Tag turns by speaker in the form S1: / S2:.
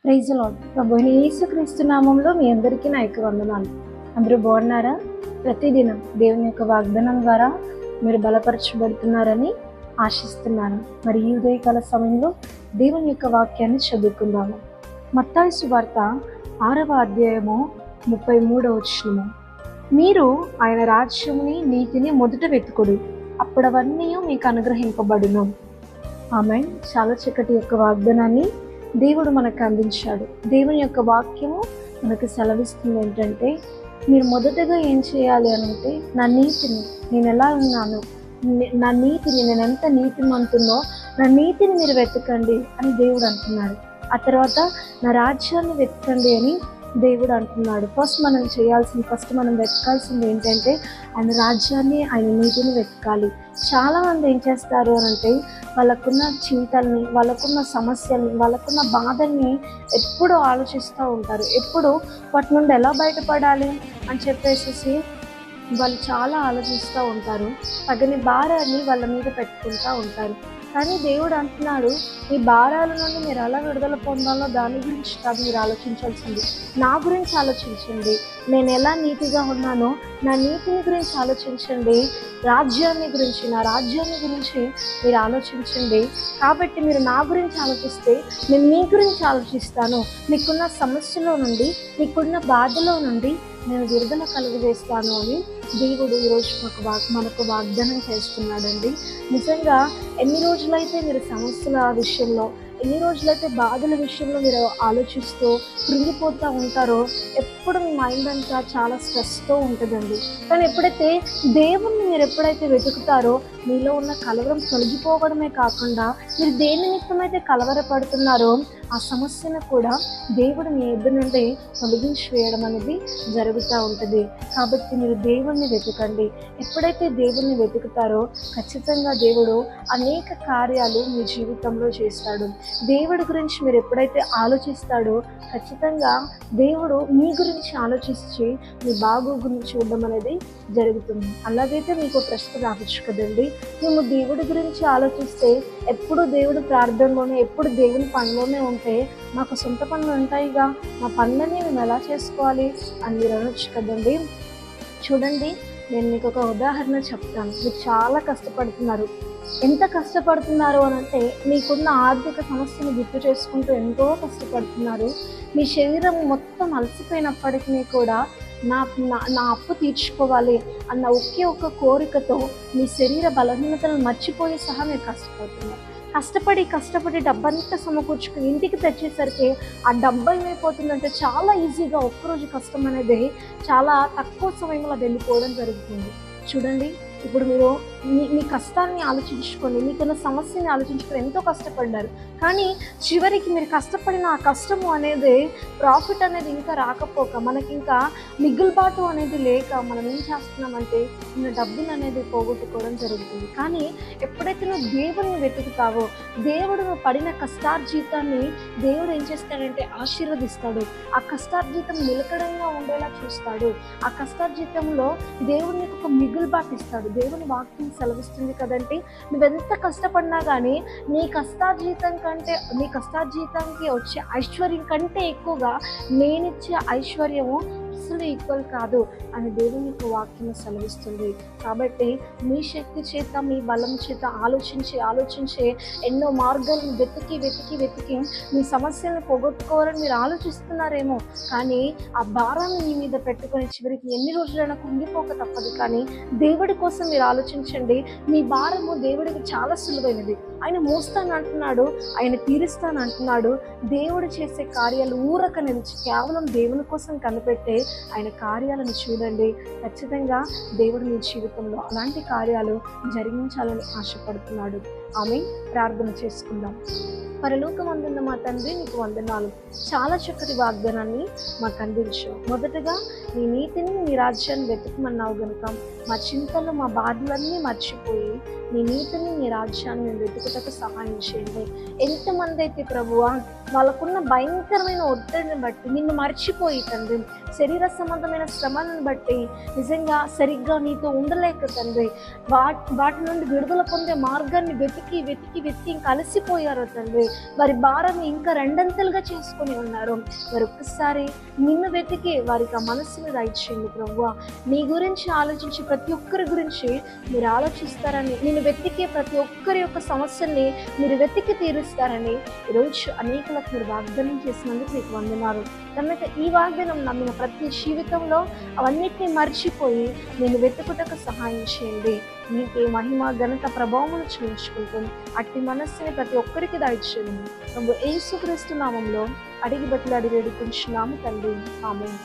S1: Praise lord. ప్రభువైన యేసుక్రీస్తు నామంలో మీ అందరికీ నా యొక్క వందనాలు. అందరూ బాగున్నారా? ప్రతిదినం దేవుని యొక్క వాగ్దానం ద్వారా మీరు బలపరచబడుతున్నారని ఆశిస్తున్నాను. మరి ఈ ఉదయకాల సమయంలో దేవుని యొక్క వాక్యాన్ని చదువుకుందాము. మత్తయి సువార్త 6వ అధ్యాయము 33వ వచనము. మీరు ఆయన రాజ్యముని నీతిని మొదట వెతుకుడు, అప్పుడవన్నీ మీకు అనుగ్రహింపబడును. ఆమేన్. చాలా చక్కటి యొక్క వాగ్దానాన్ని దేవుడు మనకు అందించాడు. దేవుని యొక్క వాక్యము మనకు సెలవిస్తుంది ఏంటంటే, మీరు మొదటగా ఏం చేయాలి అని అంటే, నా నీతిని నేను ఎలా ఉన్నాను, నా నీతిని నేను ఎంత నీతిమంతున్నో నా నీతిని మీరు వెతకండి అని దేవుడు అంటున్నాడు. ఆ తర్వాత నా రాజ్యాన్ని వెతకండి అని దేవుడు అంటున్నాడు. ఫస్ట్ మనం వెతకాల్సింది ఏంటంటే ఆయన రాజ్యాన్ని, ఆయన నీతిని వెతకాలి. చాలామంది ఏం చేస్తారు అని అంటే, వాళ్ళకున్న చింతల్ని, వాళ్ళకున్న సమస్యల్ని, వాళ్ళకున్న బాధల్ని ఎప్పుడు ఆలోచిస్తూ ఉంటారు. ఎప్పుడు వాటి నుండి ఎలా బయటపడాలి అని చెప్పేసి వాళ్ళు చాలా ఆలోచిస్తూ ఉంటారు. తగని భారాన్ని వాళ్ళ మీద పెట్టుకుంటూ ఉంటారు. కానీ దేవుడు అంటున్నాడు, ఈ భారాల నుండి మీరు ఎలా విడుదల పొందాలో దాని గురించి కాదు మీరు ఆలోచించాల్సింది, నా గురించి ఆలోచించండి. నేను ఎలా నీతిగా ఉన్నానో నా నీతిని గురించి ఆలోచించండి. నా రాజ్యాన్ని గురించి మీరు ఆలోచించండి. కాబట్టి మీరు నా గురించి ఆలోచిస్తే నేను మీ గురించి ఆలోచిస్తాను. మీకున్న సమస్యలో నుండి, మీకున్న బాధలో నుండి నేను విడుదల కలుగజేస్తాను అని దేవుడు ఈరోజు మనకు వాగ్దానం చేస్తున్నాడండి. నిజంగా ఎన్ని రోజులైతే మీరు సమస్యల విషయంలో, ఎన్ని రోజులైతే బాధల విషయంలో మీరు ఆలోచిస్తూ కృంగిపోతూ ఉంటారో, ఎప్పుడు మీ మైండ్ అంతా చాలా స్ట్రెస్తో ఉంటుందండి. కానీ దేవుణ్ణి మీరు ఎప్పుడైతే వెతుకుతారో మీలో ఉన్న కలవరం తొలగిపోవడమే కాకుండా, మీరు దేని నిమిత్తమైతే కలవరపడుతున్నారో ఆ సమస్యను కూడా దేవుడు మీ ఎదురు నుండి తొలగించి వేయడం అనేది జరుగుతూ ఉంటుంది. కాబట్టి మీరు దేవుణ్ణి వెతకండి. ఎప్పుడైతే దేవుణ్ణి వెతుకుతారో ఖచ్చితంగా దేవుడు అనేక కార్యాలు మీ జీవితంలో చేస్తాడు. దేవుడి గురించి మీరు ఎప్పుడైతే ఆలోచిస్తాడో ఖచ్చితంగా దేవుడు మీ గురించి ఆలోచించి మీ బాగు గురించి చూడడం అనేది జరుగుతుంది. అలాగైతే మీకు ప్రశ్న రావచ్చు కదండి, మేము దేవుడి గురించి ఆలోచిస్తే ఎప్పుడు దేవుడు ప్రార్థనలోనే, ఎప్పుడు దేవుని పనిలోనే ఉంటే మాకు సొంత పనులు ఉంటాయిగా, మా పనులని మేము ఎలా చేసుకోవాలి అని మీరు అనొచ్చు కదండి. చూడండి, నేను మీకు ఒక ఉదాహరణ చెప్తాను. మీరు చాలా కష్టపడుతున్నారు. ఎంత కష్టపడుతున్నారు అని అంటే, మీకున్న ఆర్థిక సమస్యను గుర్తు చేసుకుంటూ ఎంతో కష్టపడుతున్నారు. మీ శరీరం మొత్తం అలసిపోయినప్పటికీ కూడా నా అప్పు తీర్చుకోవాలి అన్న ఒకే ఒక్క కోరికతో మీ శరీర బలహీనతలను మర్చిపోయి సహా మీరు కష్టపడుతున్నారు. కష్టపడి డబ్బంతా సమకూర్చుకుని ఇంటికి తెచ్చేసరికి ఆ డబ్బు ఏమైపోతుందంటే చాలా ఈజీగా ఒక్కరోజు కష్టం అనేది చాలా తక్కువ సమయంలో వెళ్ళిపోవడం జరుగుతుంది. చూడండి, ఇప్పుడు మీరు మీ కష్టాన్ని ఆలోచించుకొని, మీకున్న సమస్యని ఆలోచించుకొని ఎంతో కష్టపడ్డారు. కానీ చివరికి మీరు కష్టపడిన ఆ కష్టము అనేది, ప్రాఫిట్ అనేది ఇంకా రాకపోక, మనకి ఇంకా మిగులుబాటు అనేది లేక మనం ఏం చేస్తున్నామంటే మన డబ్బులు అనేది పోగొట్టుకోవడం జరుగుతుంది. కానీ ఎప్పుడైతే నువ్వు దేవుడిని వెతుకుతావో, దేవుడు నువ్వు పడిన కష్టార్జితాన్ని దేవుడు ఏం చేస్తాడంటే ఆశీర్వదిస్తాడు. ఆ కష్టార్జితం నిలకడంగా ఉండేలా చూస్తాడు. ఆ కష్టార్జితంలో దేవుడు నీకు ఒక మిగులుబాటు ఇస్తాడు. దేవుని వాక్యం సెలవిస్తుంది కదంటే, నువ్వెంత కష్టపడినా కానీ నీ కష్టార్జితానికి వచ్చే ఐశ్వర్యం కంటే ఎక్కువగా నేనిచ్చే ఐశ్వర్యము అసలు ఈక్వల్ కాదు అని దేవుని యొక్క వాక్యం సెలవిస్తుంది. కాబట్టి మీ శక్తి చేత, మీ బలం చేత ఆలోచించి ఎన్నో మార్గాలను వెతికి మీ సమస్యలను పోగొట్టుకోవాలని మీరు ఆలోచిస్తున్నారేమో. కానీ ఆ భారాన్ని మీ మీద పెట్టుకొని చివరికి ఎన్ని రోజులైనా కుంగిపోక తప్పదు. కానీ దేవుడి కోసం మీరు ఆలోచించండి. మీ భారము దేవుడికి చాలా సులువైనది. ఆయన మోస్తాను అంటున్నాడు, ఆయన తీరుస్తాను అంటున్నాడు. దేవుడు చేసే కార్యాలు ఊరక నిలిచి కేవలం దేవుని కోసం కనిపెట్టే ఆయన కార్యాలను చూడండి. ఖచ్చితంగా దేవుడు మీ జీవితంలో అలాంటి కార్యాలు జరిగించాలని ఆశపడుతున్నాడు. ఆమె ప్రార్థన చేసుకుందాం. పరలోకమందున్న మా తండ్రి, నీకు వందనాలు. చాలా చక్కటి వాగ్దానాన్ని మాకు అందించు. మొదటగా నీ నీతిని నీ రాజ్యాన్ని వెతుకుమన్నావు గనుక మా చింతలు మా బాధలన్నీ మర్చిపోయి నీ నీతిని నీ రాజ్యాన్ని మేము వెతుకుటకు సహాయం చేయండి. ఎంతమంది అయితే ప్రభువా వాళ్ళకున్న భయంకరమైన ఒత్తిడిని బట్టి నిన్ను మర్చిపోయి తండ్రి, శరీర సంబంధమైన శ్రమలను బట్టి నిజంగా సరిగ్గా నీతో ఉండలేక తండ్రి, వాటి నుండి విడుదల పొందే మార్గాన్ని వెతికి వెతికి వెతికి ఇంకా అలసిపోయారు తండ్రి. వారి భారాన్ని ఇంకా రెండంతలుగా చేసుకొని ఉన్నారు. వారు ఒక్కసారి నిన్ను వెతికి వారికి ఆ మనస్సుని దయచేయండి ప్రభువా. నీ గురించి ఆలోచించి ప్రతి ఒక్కరి గురించి మీరు ఆలోచిస్తారని, నేను వెతికే ప్రతి ఒక్కరి యొక్క సమస్యల్ని మీరు వెతికి తీరుస్తారని ఈరోజు అనేకులకు మీరు వాగ్దానం చేసినందుకు మీకు వందనాలు. కనుక ఈ వాగ్దానం నమ్మిన ప్రతి జీవితంలో అవన్నిటినీ మర్చిపోయి నేను వెతుకుటకు సహాయం చేయండి. నీకే మహిమ ఘనత ప్రభావములు చూపించుకుంటూ అట్టి మనస్సుని ప్రతి ఒక్కరికి దయచేయండి. ప్రభు యేసుక్రీస్తు నామంలో అడిగి బతులాడి వేడుకుంటున్నాము తండ్రి. ఆమేన్.